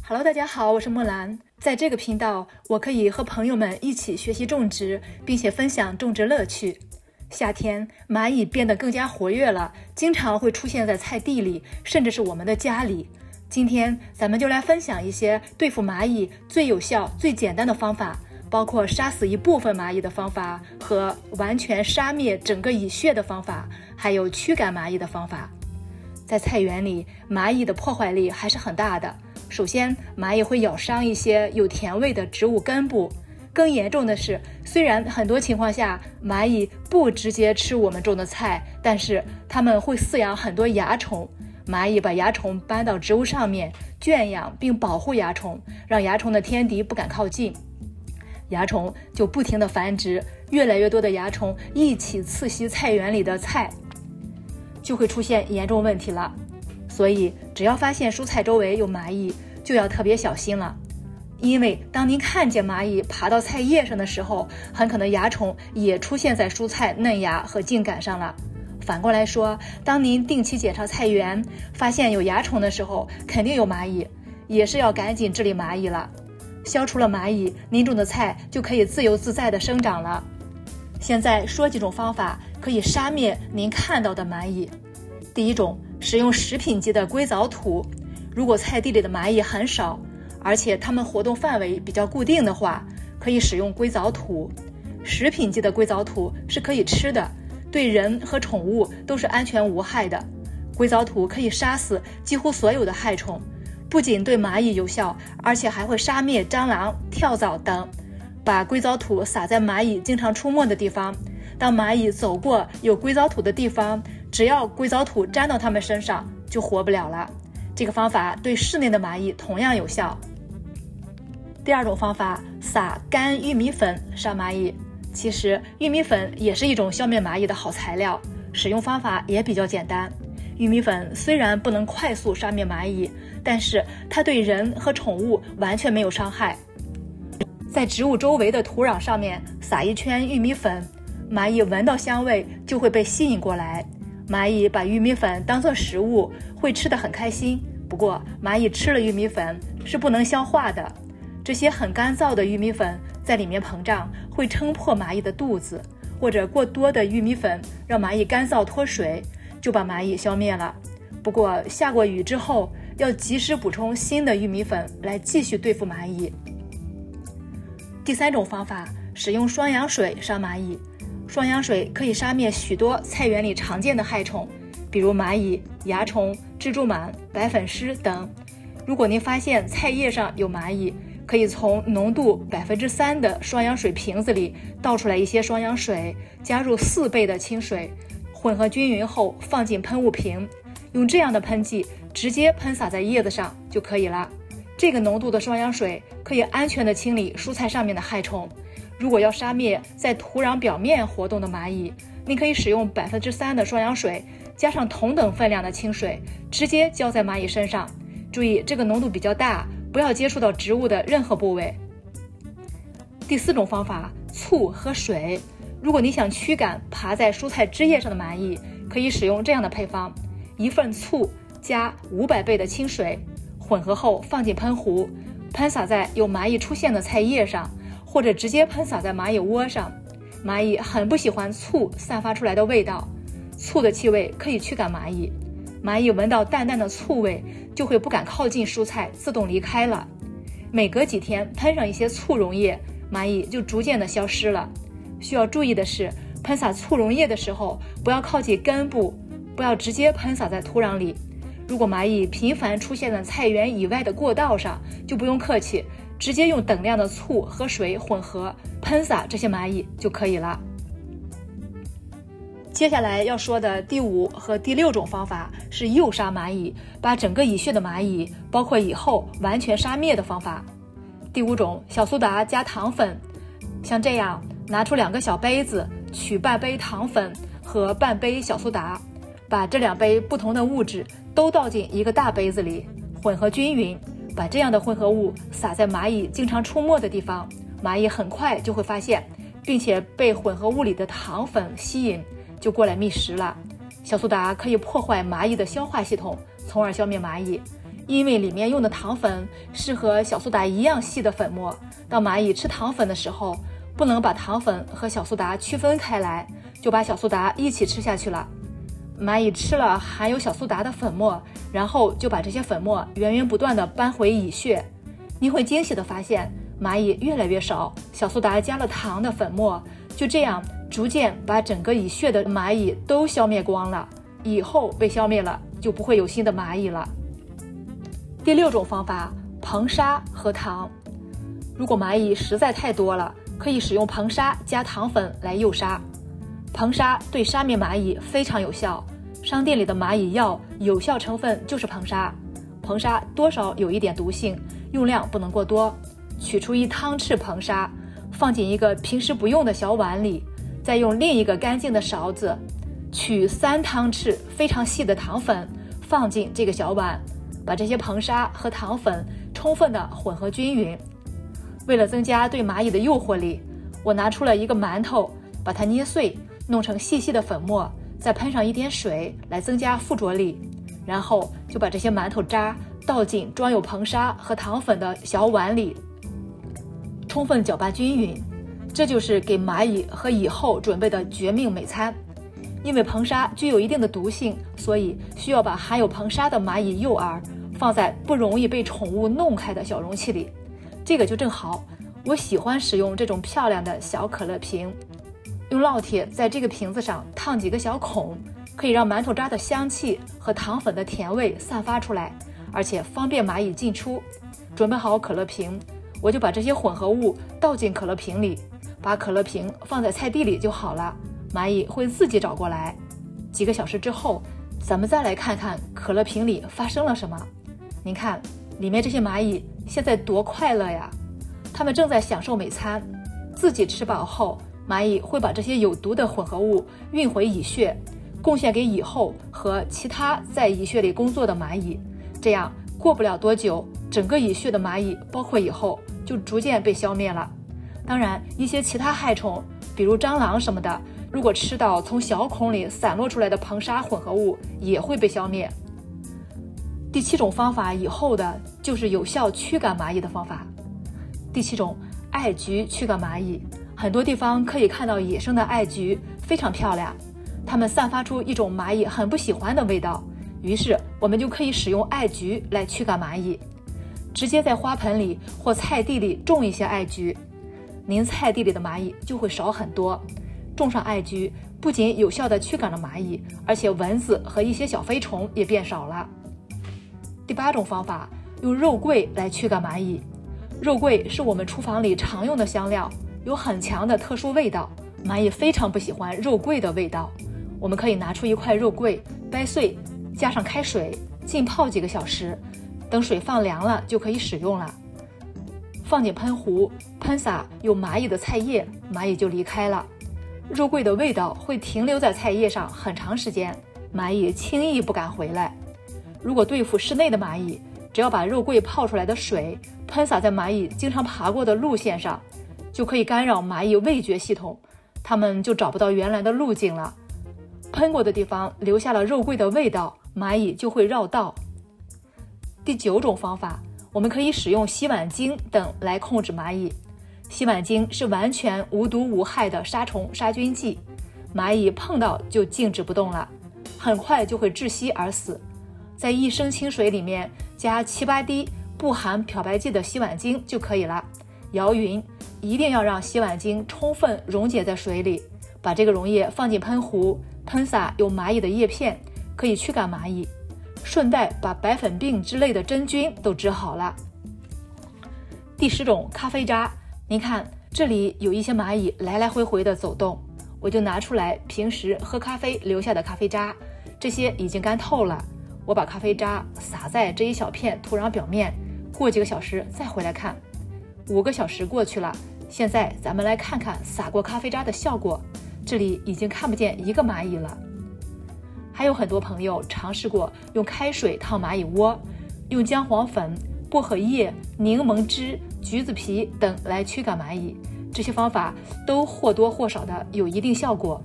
Hello， 大家好，我是木兰。在这个频道，我可以和朋友们一起学习种植，并且分享种植乐趣。夏天，蚂蚁变得更加活跃了，经常会出现在菜地里，甚至是我们的家里。今天咱们就来分享一些对付蚂蚁最有效、最简单的方法，包括杀死一部分蚂蚁的方法和完全杀灭整个蚁穴的方法，还有驱赶蚂蚁的方法。在菜园里，蚂蚁的破坏力还是很大的。首先，蚂蚁会咬伤一些有甜味的植物根部。更严重的是，虽然很多情况下蚂蚁不直接吃我们种的菜，但是它们会饲养很多蚜虫。蚂蚁把蚜虫搬到植物上面，圈养并保护蚜虫，让蚜虫的天敌不敢靠近。蚜虫就不停地繁殖，越来越多的蚜虫一起刺袭菜园里的菜，就会出现严重问题了。所以只要发现蔬菜周围有蚂蚁，就要特别小心了。因为当您看见蚂蚁爬到菜叶上的时候，很可能蚜虫也出现在蔬菜嫩芽和茎秆上了。反过来说，当您定期检查菜园，发现有蚜虫的时候，肯定有蚂蚁，也是要赶紧治理蚂蚁了。消除了蚂蚁，您种的菜就可以自由自在地生长了。现在说几种方法可以杀灭您看到的蚂蚁。第一种，使用食品级的硅藻土。如果菜地里的蚂蚁很少，而且它们活动范围比较固定的话，可以使用硅藻土。食品级的硅藻土是可以吃的，对人和宠物都是安全无害的。硅藻土可以杀死几乎所有的害虫，不仅对蚂蚁有效，而且还会杀灭蟑螂、跳蚤等。把硅藻土撒在蚂蚁经常出没的地方，当蚂蚁走过有硅藻土的地方，只要硅藻土沾到它们身上，就活不了了。这个方法对室内的蚂蚁同样有效。第二种方法，撒干玉米粉杀蚂蚁。其实玉米粉也是一种消灭蚂蚁的好材料，使用方法也比较简单。玉米粉虽然不能快速杀灭蚂蚁，但是它对人和宠物完全没有伤害。在植物周围的土壤上面撒一圈玉米粉，蚂蚁闻到香味就会被吸引过来。蚂蚁把玉米粉当作食物，会吃得很开心。不过蚂蚁吃了玉米粉是不能消化的，这些很干燥的玉米粉在里面膨胀，会撑破蚂蚁的肚子，或者过多的玉米粉让蚂蚁干燥脱水，就把蚂蚁消灭了。不过下过雨之后，要及时补充新的玉米粉来继续对付蚂蚁。第三种方法，使用双氧水杀蚂蚁。双氧水可以杀灭许多菜园里常见的害虫，比如蚂蚁、蚜虫、蜘蛛螨、白粉虱等。如果您发现菜叶上有蚂蚁，可以从浓度3%的双氧水瓶子里倒出来一些双氧水，加入4倍的清水，混合均匀后放进喷雾瓶，用这样的喷剂直接喷洒在叶子上就可以了。这个浓度的双氧水可以安全地清理蔬菜上面的害虫。如果要杀灭在土壤表面活动的蚂蚁，您可以使用3%的双氧水，加上同等分量的清水，直接浇在蚂蚁身上。注意这个浓度比较大，不要接触到植物的任何部位。第四种方法，醋和水。如果你想驱赶爬在蔬菜枝叶上的蚂蚁，可以使用这样的配方：1份醋加500倍的清水，混合后放进喷壶，喷洒在有蚂蚁出现的菜叶上，或者直接喷洒在蚂蚁窝上。蚂蚁很不喜欢醋散发出来的味道，醋的气味可以驱赶蚂蚁。蚂蚁闻到淡淡的醋味，就会不敢靠近蔬菜，自动离开了。每隔几天喷上一些醋溶液，蚂蚁就逐渐的消失了。需要注意的是，喷洒醋溶液的时候，不要靠近根部，不要直接喷洒在土壤里。如果蚂蚁频繁出现在菜园以外的过道上，就不用客气，直接用等量的醋和水混合喷洒这些蚂蚁就可以了。接下来要说的第5和第6种方法是诱杀蚂蚁，把整个蚁穴的蚂蚁，包括蚁后完全杀灭的方法。第5种，小苏打加糖粉。像这样，拿出2个小杯子，取半杯糖粉和半杯小苏打，把这2杯不同的物质都倒进一个大杯子里，混合均匀，把这样的混合物撒在蚂蚁经常出没的地方，蚂蚁很快就会发现，并且被混合物里的糖粉吸引，就过来觅食了。小苏打可以破坏蚂蚁的消化系统，从而消灭蚂蚁。因为里面用的糖粉是和小苏打一样细的粉末，当蚂蚁吃糖粉的时候，不能把糖粉和小苏打区分开来，就把小苏打一起吃下去了。蚂蚁吃了含有小苏打的粉末，然后就把这些粉末源源不断地搬回蚁穴。你会惊喜地发现，蚂蚁越来越少，小苏打加了糖的粉末就这样逐渐把整个蚁穴的蚂蚁都消灭光了。蚁后被消灭了，就不会有新的蚂蚁了。第6种方法，硼砂和糖。如果蚂蚁实在太多了，可以使用硼砂加糖粉来诱杀。硼砂对杀灭蚂蚁非常有效，商店里的蚂蚁药有效成分就是硼砂。硼砂多少有一点毒性，用量不能过多。取出1汤匙硼砂，放进一个平时不用的小碗里，再用另一个干净的勺子取3汤匙非常细的糖粉放进这个小碗，把这些硼砂和糖粉充分的混合均匀。为了增加对蚂蚁的诱惑力，我拿出了一个馒头，把它捏碎，弄成细细的粉末，再喷上一点水来增加附着力，然后就把这些馒头渣倒进装有硼砂和糖粉的小碗里，充分搅拌均匀。这就是给蚂蚁和蚁后准备的绝命美餐。因为硼砂具有一定的毒性，所以需要把含有硼砂的蚂蚁诱饵放在不容易被宠物弄开的小容器里。这个就正好，我喜欢使用这种漂亮的小可乐瓶，用烙铁在这个瓶子上烫几个小孔，可以让馒头渣的香气和糖粉的甜味散发出来，而且方便蚂蚁进出。准备好可乐瓶，我就把这些混合物倒进可乐瓶里，把可乐瓶放在菜地里就好了，蚂蚁会自己找过来。几个小时之后，咱们再来看看可乐瓶里发生了什么。您看，里面这些蚂蚁现在多快乐呀！它们正在享受美餐。自己吃饱后，蚂蚁会把这些有毒的混合物运回蚁穴，贡献给蚁后和其他在蚁穴里工作的蚂蚁。这样过不了多久，整个蚁穴的蚂蚁，包括蚁后，就逐渐被消灭了。当然，一些其他害虫，比如蟑螂什么的，如果吃到从小孔里散落出来的硼砂混合物，也会被消灭。第7种方法以后的就是有效驱赶蚂蚁的方法。第7种，艾菊驱赶蚂蚁。很多地方可以看到野生的艾菊，非常漂亮，它们散发出一种蚂蚁很不喜欢的味道，于是我们就可以使用艾菊来驱赶蚂蚁。直接在花盆里或菜地里种一些艾菊，您菜地里的蚂蚁就会少很多。种上艾菊不仅有效地驱赶了蚂蚁，而且蚊子和一些小飞虫也变少了。第8种方法，用肉桂来驱赶蚂蚁。肉桂是我们厨房里常用的香料，有很强的特殊味道，蚂蚁非常不喜欢肉桂的味道。我们可以拿出一块肉桂，掰碎，加上开水，浸泡几个小时，等水放凉了就可以使用了。放进喷壶，喷洒有蚂蚁的菜叶，蚂蚁就离开了。肉桂的味道会停留在菜叶上很长时间，蚂蚁轻易不敢回来。如果对付室内的蚂蚁，只要把肉桂泡出来的水喷洒在蚂蚁经常爬过的路线上，就可以干扰蚂蚁味觉系统，它们就找不到原来的路径了。喷过的地方留下了肉桂的味道，蚂蚁就会绕道。第9种方法，我们可以使用洗碗精等来控制蚂蚁。洗碗精是完全无毒无害的杀虫杀菌剂，蚂蚁碰到就静止不动了，很快就会窒息而死。在1升清水里面加7、8滴不含漂白剂的洗碗精就可以了，摇匀，一定要让洗碗精充分溶解在水里，把这个溶液放进喷壶，喷洒有蚂蚁的叶片，可以驱赶蚂蚁，顺带把白粉病之类的真菌都治好了。第10种，咖啡渣。您看，这里有一些蚂蚁来来回回的走动，我就拿出来平时喝咖啡留下的咖啡渣，这些已经干透了，我把咖啡渣撒在这一小片土壤表面，过几个小时再回来看。5个小时过去了，现在咱们来看看撒过咖啡渣的效果，这里已经看不见一个蚂蚁了。还有很多朋友尝试过用开水烫蚂蚁窝，用姜黄粉、薄荷叶、柠檬汁、橘子皮等来驱赶蚂蚁，这些方法都或多或少的有一定效果。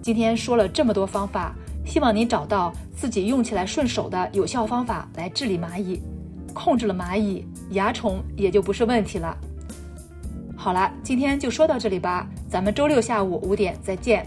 今天说了这么多方法，希望你找到自己用起来顺手的有效方法来治理蚂蚁，控制了蚂蚁，蚜虫也就不是问题了。好了，今天就说到这里吧，咱们周六下午5点再见。